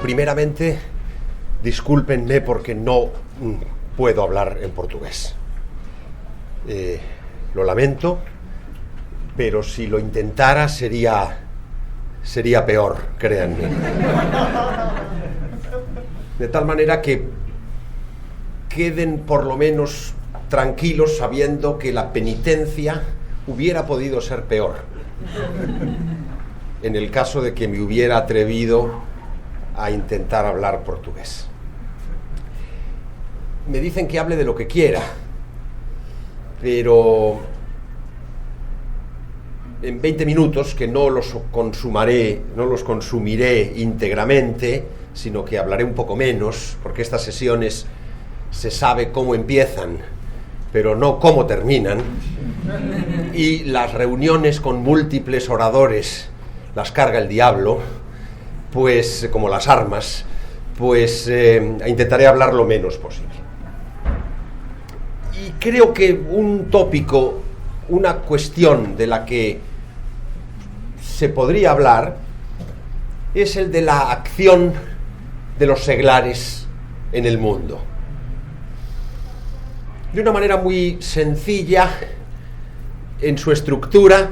primeramente, discúlpenme porque no puedo hablar en portugués. Lo lamento, pero si lo intentara sería peor, créanme. De tal manera que queden por lo menos tranquilos sabiendo que la penitencia hubiera podido ser peor, en el caso de que me hubiera atrevido a intentar hablar portugués. Me dicen que hable de lo que quiera, pero en 20 minutos, que no los consumiré íntegramente, sino que hablaré un poco menos, porque estas sesiones se sabe cómo empiezan, pero no cómo terminan, y las reuniones con múltiples oradores las carga el diablo, pues como las armas, pues intentaré hablar lo menos posible. Y creo que un tópico, una cuestión de la que se podría hablar, es el de la acción de los seglares en el mundo. De una manera muy sencilla en su estructura,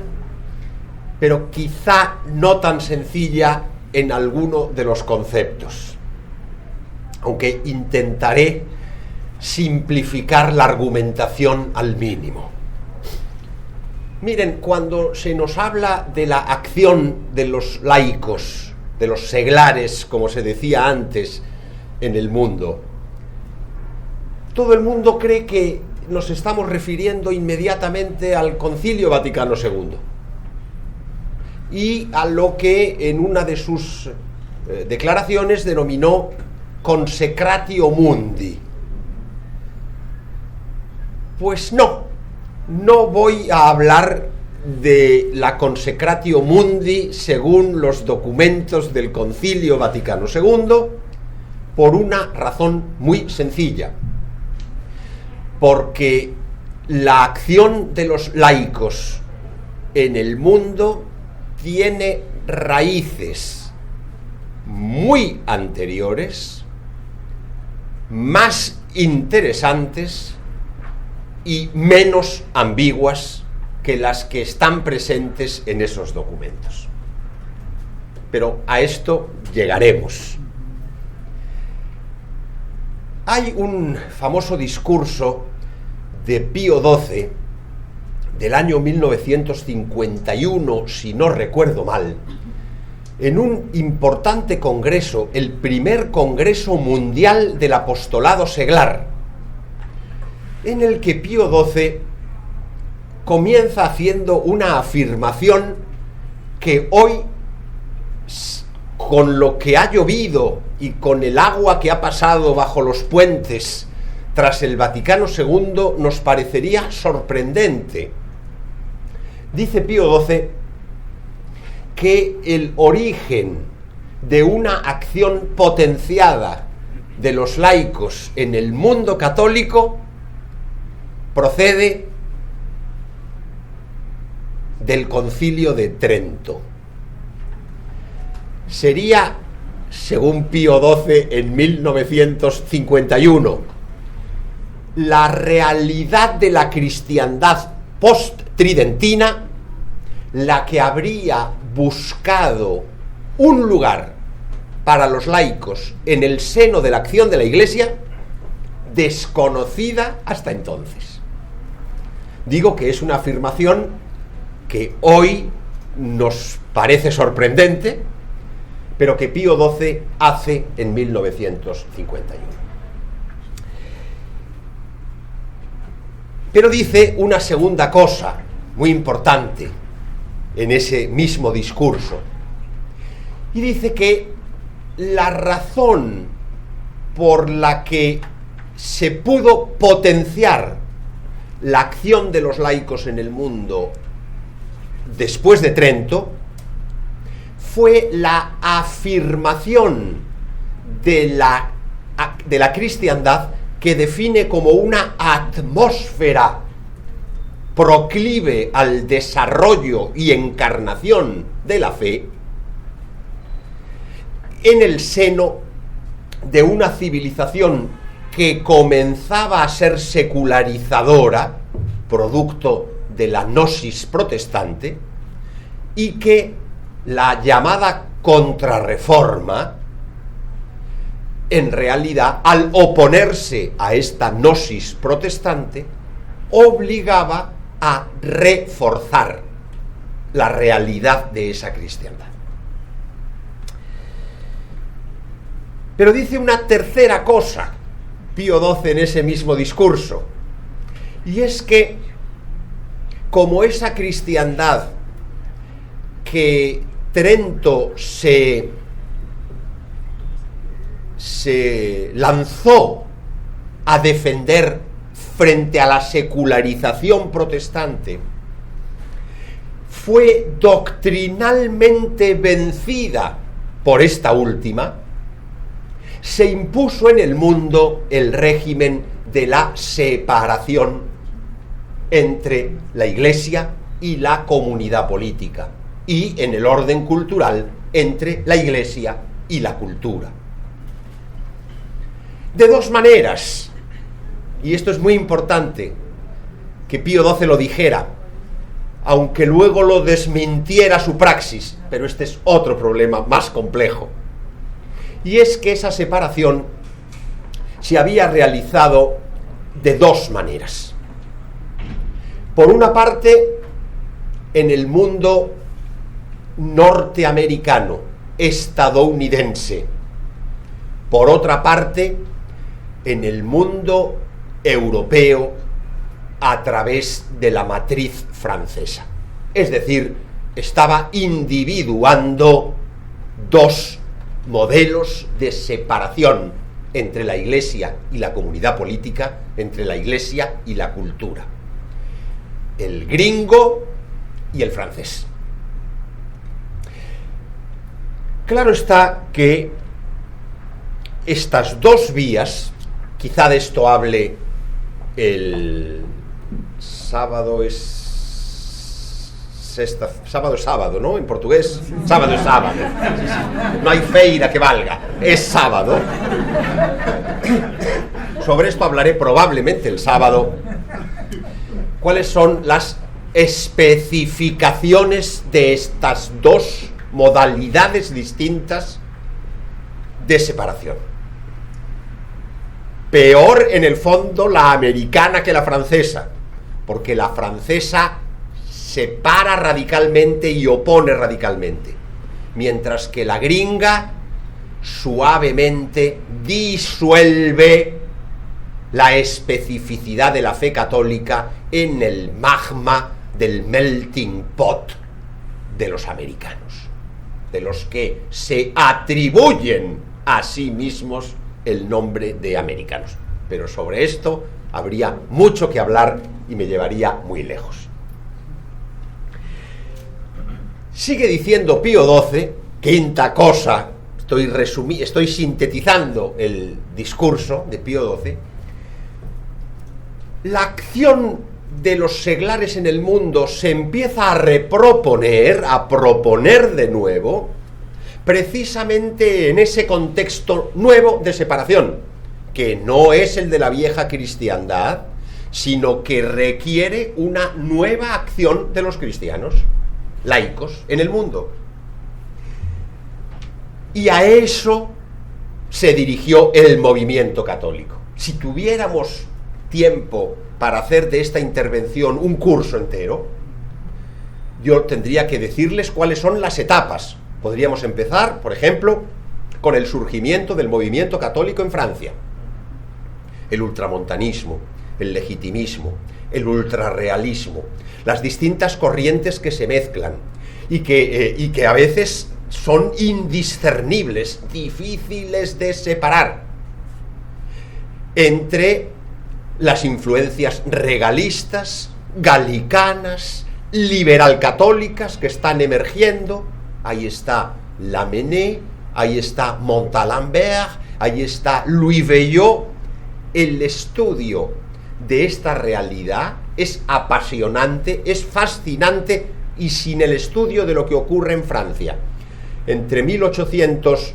pero quizá no tan sencilla en alguno de los conceptos, aunque intentaré simplificar la argumentación al mínimo. Miren, cuando se nos habla de la acción de los laicos, de los seglares, como se decía antes, en el mundo, todo el mundo cree que nos estamos refiriendo inmediatamente al Concilio Vaticano II y a lo que en una de sus declaraciones denominó consecratio mundi. Pues no voy a hablar de la consecratio mundi según los documentos del Concilio Vaticano II, por una razón muy sencilla. Porque la acción de los laicos en el mundo tiene raíces muy anteriores, más interesantes y menos ambiguas que las que están presentes en esos documentos. Pero a esto llegaremos. Hay un famoso discurso de Pío XII del año 1951, si no recuerdo mal, en un importante congreso, el primer Congreso Mundial del Apostolado Seglar, en el que Pío XII comienza haciendo una afirmación que hoy, con lo que ha llovido y con el agua que ha pasado bajo los puentes tras el Vaticano II, nos parecería sorprendente. Dice Pío XII que el origen de una acción potenciada de los laicos en el mundo católico procede del Concilio de Trento. Sería, según Pío XII, en 1951, la realidad de la cristiandad post-tridentina la que habría buscado un lugar para los laicos en el seno de la acción de la Iglesia, desconocida hasta entonces. Digo que es una afirmación que hoy nos parece sorprendente, pero que Pío XII hace en 1951. Pero dice una segunda cosa muy importante en ese mismo discurso, y dice que la razón por la que se pudo potenciar la acción de los laicos en el mundo después de Trento fue la afirmación de la cristiandad que define como una atmósfera proclive al desarrollo y encarnación de la fe en el seno de una civilización que comenzaba a ser secularizadora, producto de la gnosis protestante, y que la llamada Contrarreforma, en realidad, al oponerse a esta gnosis protestante, obligaba a reforzar la realidad de esa cristiandad. Pero dice una tercera cosa Pío XII en ese mismo discurso, y es que como esa cristiandad que Trento se lanzó a defender frente a la secularización protestante, fue doctrinalmente vencida por esta última, se impuso en el mundo el régimen de la separación entre la Iglesia y la comunidad política, y en el orden cultural entre la Iglesia y la cultura. De dos maneras, y esto es muy importante que Pío XII lo dijera, aunque luego lo desmintiera su praxis, pero este es otro problema más complejo, y es que esa separación se había realizado de dos maneras. Por una parte, en el mundo norteamericano, estadounidense. Por otra parte, en el mundo europeo a través de la matriz francesa. Es decir, estaba individuando dos modelos de separación entre la Iglesia y la comunidad política, entre la Iglesia y la cultura. El gringo y el francés. Claro está que estas dos vías, quizá de esto hable el sábado, sábado, ¿no? En portugués, sábado es sábado. No hay feira que valga, es sábado. Sobre esto hablaré probablemente el sábado. ¿Cuáles son las especificaciones de estas dos modalidades distintas de separación? Peor en el fondo la americana que la francesa, porque la francesa separa radicalmente y opone radicalmente, mientras que la gringa suavemente disuelve la especificidad de la fe católica en el magma del melting pot de los americanos, de los que se atribuyen a sí mismos el nombre de americanos. Pero sobre esto habría mucho que hablar y me llevaría muy lejos. Sigue diciendo Pío XII, quinta cosa, estoy sintetizando el discurso de Pío XII, la acción de los seglares en el mundo se empieza a proponer de nuevo, precisamente en ese contexto nuevo de separación, que no es el de la vieja cristiandad, sino que requiere una nueva acción de los cristianos laicos en el mundo. Y a eso se dirigió el movimiento católico. Si tuviéramos tiempo para hacer de esta intervención un curso entero, yo tendría que decirles cuáles son las etapas. Podríamos empezar, por ejemplo, con el surgimiento del movimiento católico en Francia. El ultramontanismo, el legitimismo, el ultrarrealismo, las distintas corrientes que se mezclan y que a veces son indiscernibles, difíciles de separar entre las influencias regalistas, galicanas, liberal-católicas que están emergiendo. Ahí está Lamennais, ahí está Montalembert, ahí está Louis Veuillot. El estudio de esta realidad es apasionante, es fascinante, y sin el estudio de lo que ocurre en Francia entre 1800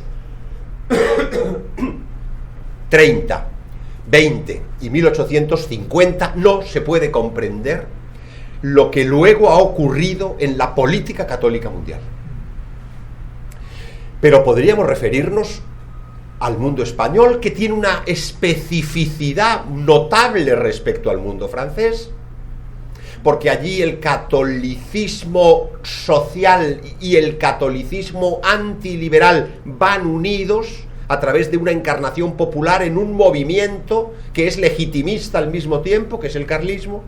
30, 20 y 1850 no se puede comprender lo que luego ha ocurrido en la política católica mundial. Pero podríamos referirnos al mundo español, que tiene una especificidad notable respecto al mundo francés, porque allí el catolicismo social y el catolicismo antiliberal van unidos a través de una encarnación popular en un movimiento que es legitimista al mismo tiempo, que es el carlismo.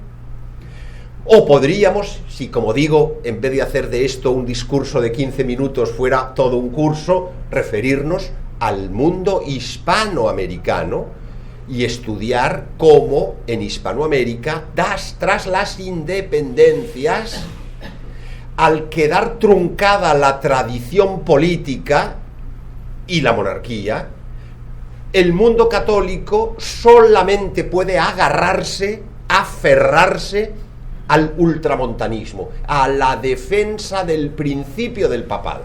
O podríamos, si como digo, en vez de hacer de esto un discurso de 15 minutos fuera todo un curso, referirnos al mundo hispanoamericano y estudiar cómo en Hispanoamérica, tras las independencias, al quedar truncada la tradición política y la monarquía, el mundo católico solamente puede aferrarse al ultramontanismo, a la defensa del principio del papado,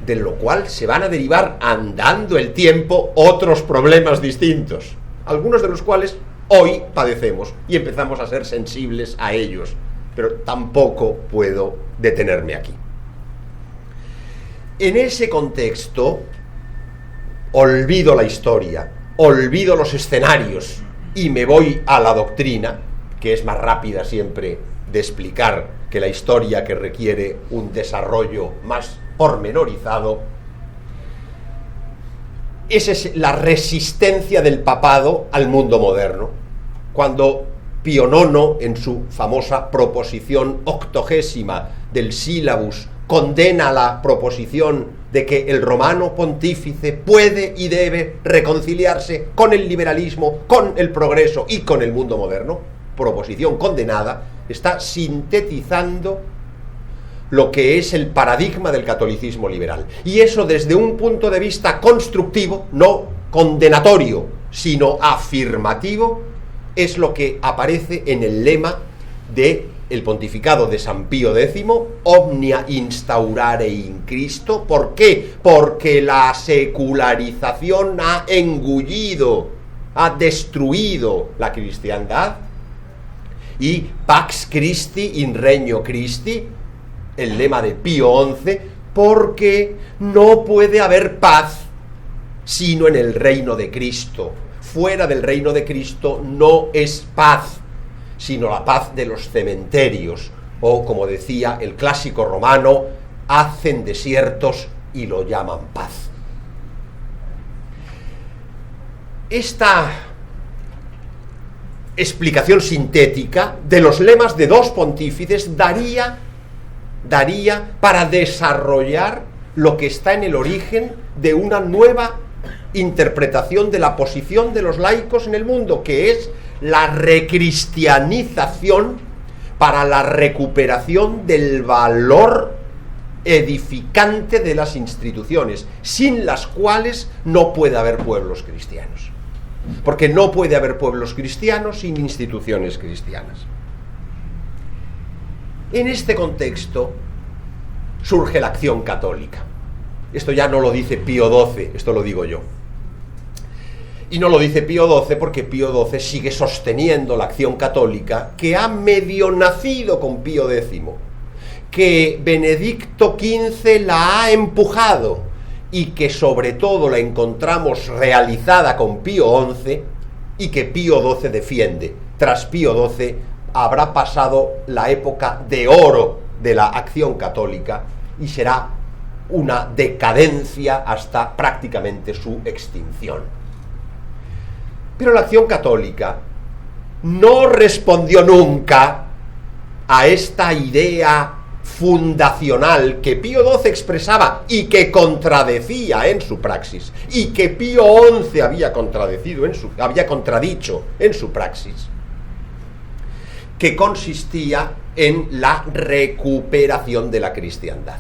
de lo cual se van a derivar, andando el tiempo, otros problemas distintos, algunos de los cuales hoy padecemos y empezamos a ser sensibles a ellos, pero tampoco puedo detenerme aquí. En ese contexto, olvido la historia, olvido los escenarios y me voy a la doctrina, que es más rápida siempre de explicar que la historia, que requiere un desarrollo más pormenorizado. Esa es la resistencia del papado al mundo moderno. Cuando Pío IX, en su famosa proposición 80 del Sílabus, condena la proposición de que el romano pontífice puede y debe reconciliarse con el liberalismo, con el progreso y con el mundo moderno, proposición condenada, está sintetizando lo que es el paradigma del catolicismo liberal. Y eso desde un punto de vista constructivo, no condenatorio, sino afirmativo, es lo que aparece en el lema del pontificado de San Pío X, Omnia instaurare in Cristo. ¿Por qué? Porque la secularización ha engullido, ha destruido la cristiandad, y Pax Christi in Regno Christi, el lema de Pío XI, porque no puede haber paz sino en el reino de Cristo. Fuera del reino de Cristo no es paz, sino la paz de los cementerios, o como decía el clásico romano, hacen desiertos y lo llaman paz. Esta explicación sintética de los lemas de dos pontífices daría para desarrollar lo que está en el origen de una nueva interpretación de la posición de los laicos en el mundo, que es la recristianización para la recuperación del valor edificante de las instituciones, sin las cuales no puede haber pueblos cristianos. Porque no puede haber pueblos cristianos sin instituciones cristianas. En este contexto surge la acción católica. Esto ya no lo dice Pío XII, esto lo digo yo. Y no lo dice Pío XII porque Pío XII sigue sosteniendo la acción católica, que ha medio nacido con Pío X, que Benedicto XV la ha empujado, y que sobre todo la encontramos realizada con Pío XI, y que Pío XII defiende. Tras Pío XII habrá pasado la época de oro de la acción católica y será una decadencia hasta prácticamente su extinción. Pero la acción católica no respondió nunca a esta idea fundacional que Pío XII expresaba y que contradecía en su praxis, y que Pío XI había contradicho en su praxis, que consistía en la recuperación de la cristiandad.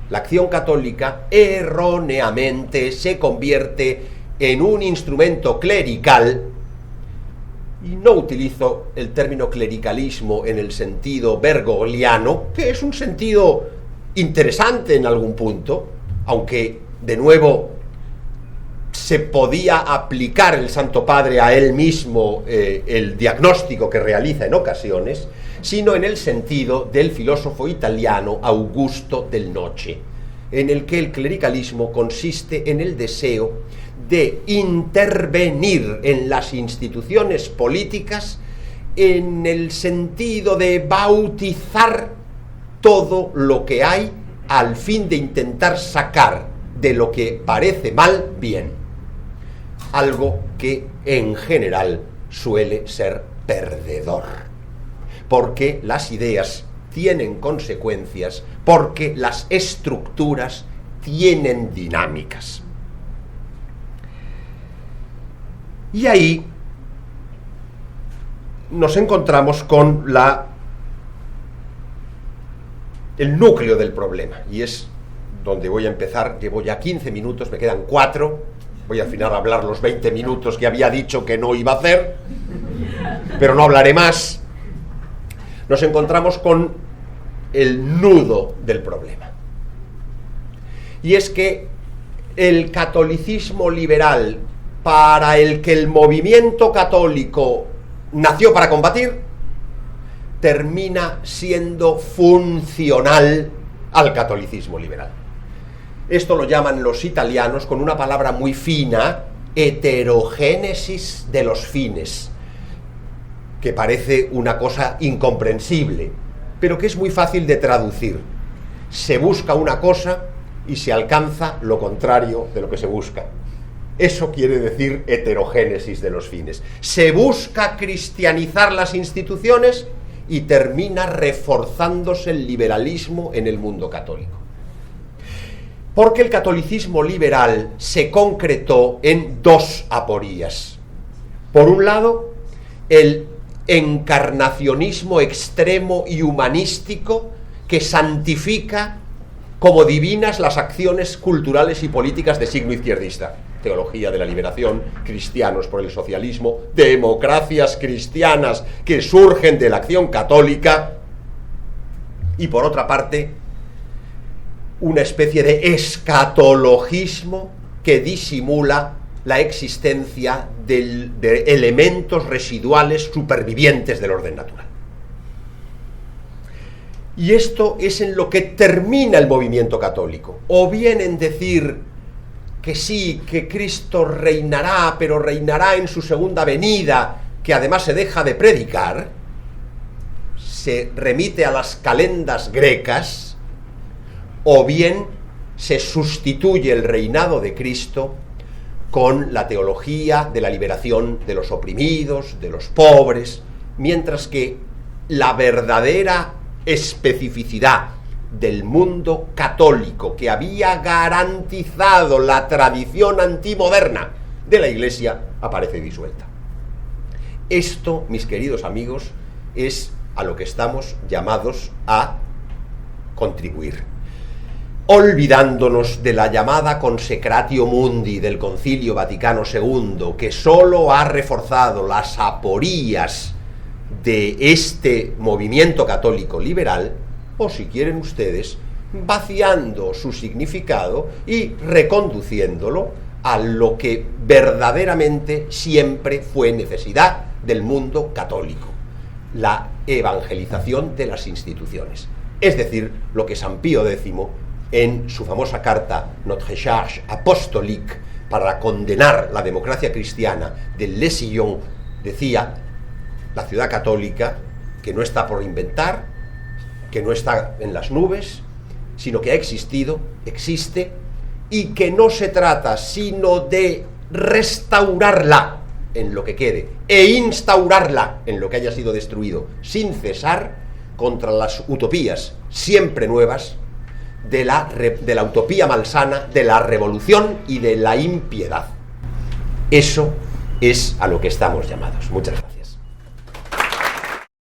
La acción católica erróneamente se convierte en un instrumento clerical, y no utilizo el término clericalismo en el sentido bergogliano, que es un sentido interesante en algún punto, aunque de nuevo se podía aplicar el Santo Padre a él mismo el diagnóstico que realiza en ocasiones, sino en el sentido del filósofo italiano Augusto del Noce, en el que el clericalismo consiste en el deseo de intervenir en las instituciones políticas en el sentido de bautizar todo lo que hay al fin de intentar sacar de lo que parece mal bien, algo que en general suele ser perdedor, porque las ideas tienen consecuencias, porque las estructuras tienen dinámicas. Y ahí nos encontramos con el núcleo del problema, y es donde voy a empezar. Llevo ya 15 minutos, me quedan 4, voy al final a hablar los 20 minutos que había dicho que no iba a hacer, pero no hablaré más. Nos encontramos con el nudo del problema, y es que el catolicismo liberal, para el que el movimiento católico nació para combatir, termina siendo funcional al catolicismo liberal. Esto lo llaman los italianos con una palabra muy fina, heterogénesis de los fines, que parece una cosa incomprensible, pero que es muy fácil de traducir. Se busca una cosa y se alcanza lo contrario de lo que se busca. Eso quiere decir heterogénesis de los fines. Se busca cristianizar las instituciones y termina reforzándose el liberalismo en el mundo católico. Porque el catolicismo liberal se concretó en 2 aporías. Por un lado, el encarnacionismo extremo y humanístico que santifica como divinas las acciones culturales y políticas de signo izquierdista. Teología de la liberación, cristianos por el socialismo, democracias cristianas que surgen de la acción católica. Y por otra parte, una especie de escatologismo que disimula la existencia de elementos residuales supervivientes del orden natural. Y esto es en lo que termina el movimiento católico, o bien en decir que sí, que Cristo reinará, pero reinará en su segunda venida, que además se deja de predicar, se remite a las calendas grecas, o bien se sustituye el reinado de Cristo con la teología de la liberación de los oprimidos, de los pobres, mientras que la verdadera especificidad del mundo católico que había garantizado la tradición antimoderna de la Iglesia aparece disuelta. Esto, mis queridos amigos, es a lo que estamos llamados a contribuir, olvidándonos de la llamada Consecratio Mundi del Concilio Vaticano II, que solo ha reforzado las aporías de este movimiento católico liberal, o si quieren ustedes, vaciando su significado y reconduciéndolo a lo que verdaderamente siempre fue necesidad del mundo católico: la evangelización de las instituciones. Es decir, lo que San Pío X, en su famosa carta Notre Charge Apostolique, para condenar la democracia cristiana del Le Sillon, decía: la ciudad católica, que no está por inventar, que no está en las nubes, sino que ha existido, existe, y que no se trata sino de restaurarla en lo que quede e instaurarla en lo que haya sido destruido, sin cesar, contra las utopías siempre nuevas de la utopía malsana, de la revolución y de la impiedad. Eso es a lo que estamos llamados. Muchas gracias.